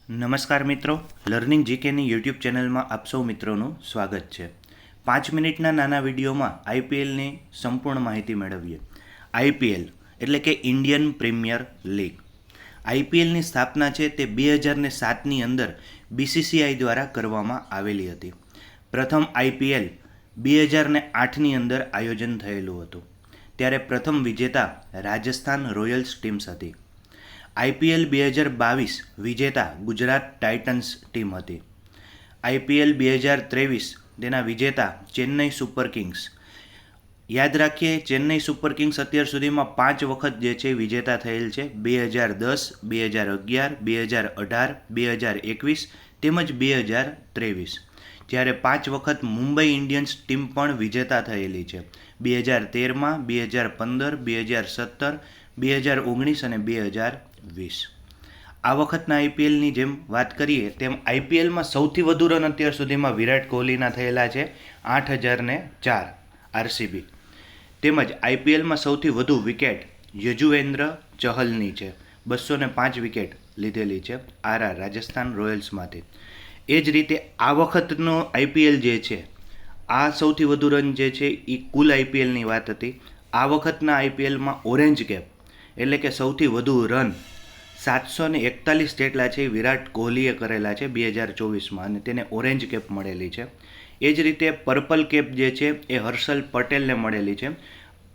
નમસ્કાર મિત્રો, learning જીકેની YouTube ચેનલમાં આપ સૌ મિત્રોનું સ્વાગત છે। 5 મિનિટના નાના વિડીયોમાં આઈપીએલની સંપૂર્ણ માહિતી મેળવીએ। આઈપીએલ એટલે કે ઇન્ડિયન પ્રીમિયર લીગ। આઈપીએલની સ્થાપના છે તે 2007ની અંદર બીસીસીઆઈ દ્વારા કરવામાં આવેલી હતી। પ્રથમ આઈપીએલ 2008ની અંદર આયોજન થયેલું હતું, ત્યારે પ્રથમ વિજેતા રાજસ્થાન રોયલ્સ ટીમ્સ હતી। આઈપીએલ 2022 વિજેતા ગુજરાત ટાઇટન્સ ટીમ હતી। આઈપીએલ 2023 તેના વિજેતા ચેન્નઈ સુપર કિંગ્સ। યાદ રાખીએ, ચેન્નઈ સુપર કિંગ્સ અત્યાર સુધીમાં 5 વખત જે છે વિજેતા થયેલ છે, 2010, 2011, 2018, 2021 તેમજ 2023। જ્યારે 5 વખત મુંબઈ ઇન્ડિયન્સ ટીમ પણ વિજેતા થયેલી છે, 2013માં, 2015, 2017, 2019 અને 2020। આ વખતના આઈપીએલની જેમ વાત કરીએ તેમ આઈપીએલમાં સૌથી વધુ રન અત્યાર સુધીમાં વિરાટ કોહલીના થયેલા છે, 8004 આરસીબી। તેમજ આઈપીએલમાં સૌથી વધુ વિકેટ યજુવેન્દ્ર ચહલની છે, 205 વિકેટ લીધેલી છે આરઆર રાજસ્થાન રોયલ્સમાંથી। એ જ રીતે આ વખતનો આઈપીએલ જે છે, આ સૌથી વધુ રન જે છે એ કુલ આઈપીએલની વાત હતી। આ વખતના આઈપીએલમાં ઓરેન્જ કેપ એટલે કે સૌથી વધુ રન 741 જેટલા છે વિરાટ કોહલીએ કરેલા છે 2024માં, અને તેને ઓરેન્જ કેપ મળેલી છે। એ જ રીતે પર્પલ કેપ જે છે એ હર્ષલ પટેલને મળેલી છે।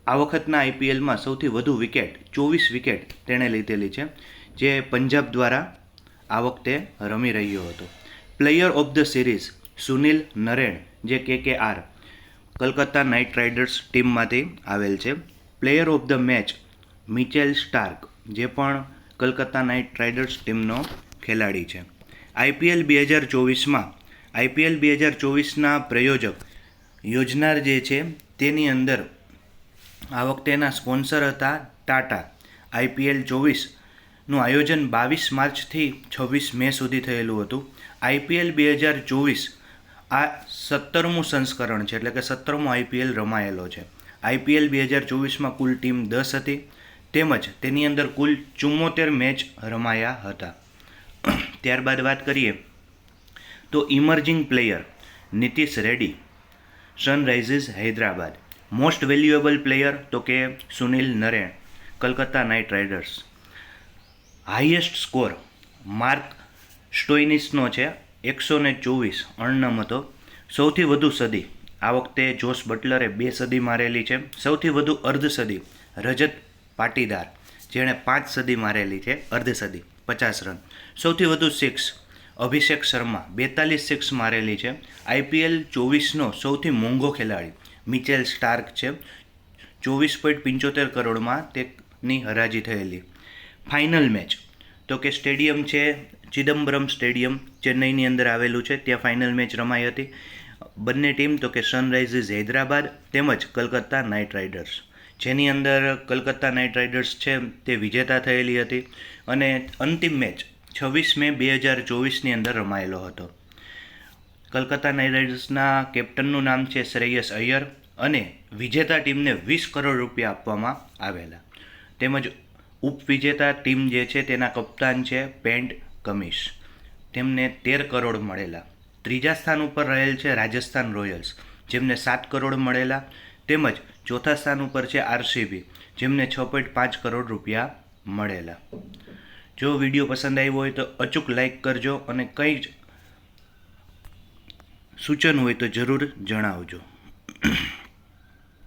આ વખતના આઈપીએલમાં સૌથી વધુ વિકેટ 24 વિકેટ તેણે લીધેલી છે, જે પંજાબ દ્વારા આ વખતે રમી રહ્યો હતો। Player of the series Sunil Naren, જે કેકેઆર કલકત્તા નાઇટ રાઇડર્સ ટીમમાંથી આવેલ છે। Player of the match Mitchell stark, જે પણ કલકત્તા નાઇટ રાઇડર્સ ટીમનો ખેલાડી છે। આઈપીએલ 2024માં આઈપીએલ 2024ના પ્રયોજક યોજનાર જે છે તેની અંદર આ વખતેના સ્પોન્સર હતા ટાટા। આઈપીએલ 24નું આયોજન 22 માર્ચથી 26 મે સુધી થયેલું હતું। આઈપીએલ 2024 આ 17મું સંસ્કરણ છે, એટલે કે 17મો આઈપીએલ રમાયેલો છે। આઈપીએલ 2024માં કુલ ટીમ 10 હતી, તેમજ તેની અંદર કુલ 74 મેચ રમાયા હતા। ત્યારબાદ વાત કરીએ તો emerging player Nitish Reddy, Sunrisers Hyderabad. Most valuable player તો કે Sunil Narine, Calcutta knight riders. Highest score Mark સ્ટોઇનિસનો છે, 124 અણનમ હતો। સૌથી વધુ સદી આ વખતે જોસ બટલરે 2 સદી મારેલી છે। સૌથી વધુ અર્ધ સદી રજત પાટીદાર, જેણે 5 સદી મારેલી છે, અર્ધ સદી 50 રન। સૌથી વધુ સિક્સ અભિષેક શર્મા, 42 સિક્સ મારેલી છે। આઈપીએલ 24નો સૌથી મોંઘો ખેલાડી મિચેલ સ્ટાર્ક છે, 24.75 કરોડમાં તેની હરાજી થયેલી। ફાઇનલ મેચ તો કે સ્ટેડિયમ છે ચિદમ્બરમ સ્ટેડિયમ, ચેન્નઈની અંદર આવેલું છે, ત્યાં ફાઇનલ મેચ રમાઈ હતી। બંને ટીમ તો કે સનરાઇઝર્સ હૈદરાબાદ તેમજ કલકત્તા નાઇટ રાઇડર્સ, જેની અંદર કલકત્તા નાઇટ રાઇડર્સ છે તે વિજેતા થયેલી હતી, અને અંતિમ મેચ 26 મે 2024ની અંદર રમાયેલો હતો। કલકત્તા નાઇટ રાઇડર્સના કેપ્ટનનું નામ છે શ્રેયસ અય્યર, અને વિજેતા ટીમને 20 કરોડ રૂપિયા આપવામાં આવેલા, તેમજ ઉપવિજેતા ટીમ જે છે તેના કપ્તાન છે પેન્ટ કમિશ, તેમને 13 કરોડ મળેલા। ત્રીજા સ્થાન ઉપર રહેલ છે રાજસ્થાન રોયલ્સ, જેમને 7 કરોડ મળેલા, તેમજ ચોથા સ્થાન ઉપર છે આરસીબી, જેમને 6.5 કરોડ રૂપિયા મળેલા। જો વિડીયો પસંદ આવ્યો હોય તો અચૂક લાઈક કરજો, અને કંઈ જ સૂચન હોય તો જરૂર જણાવજો।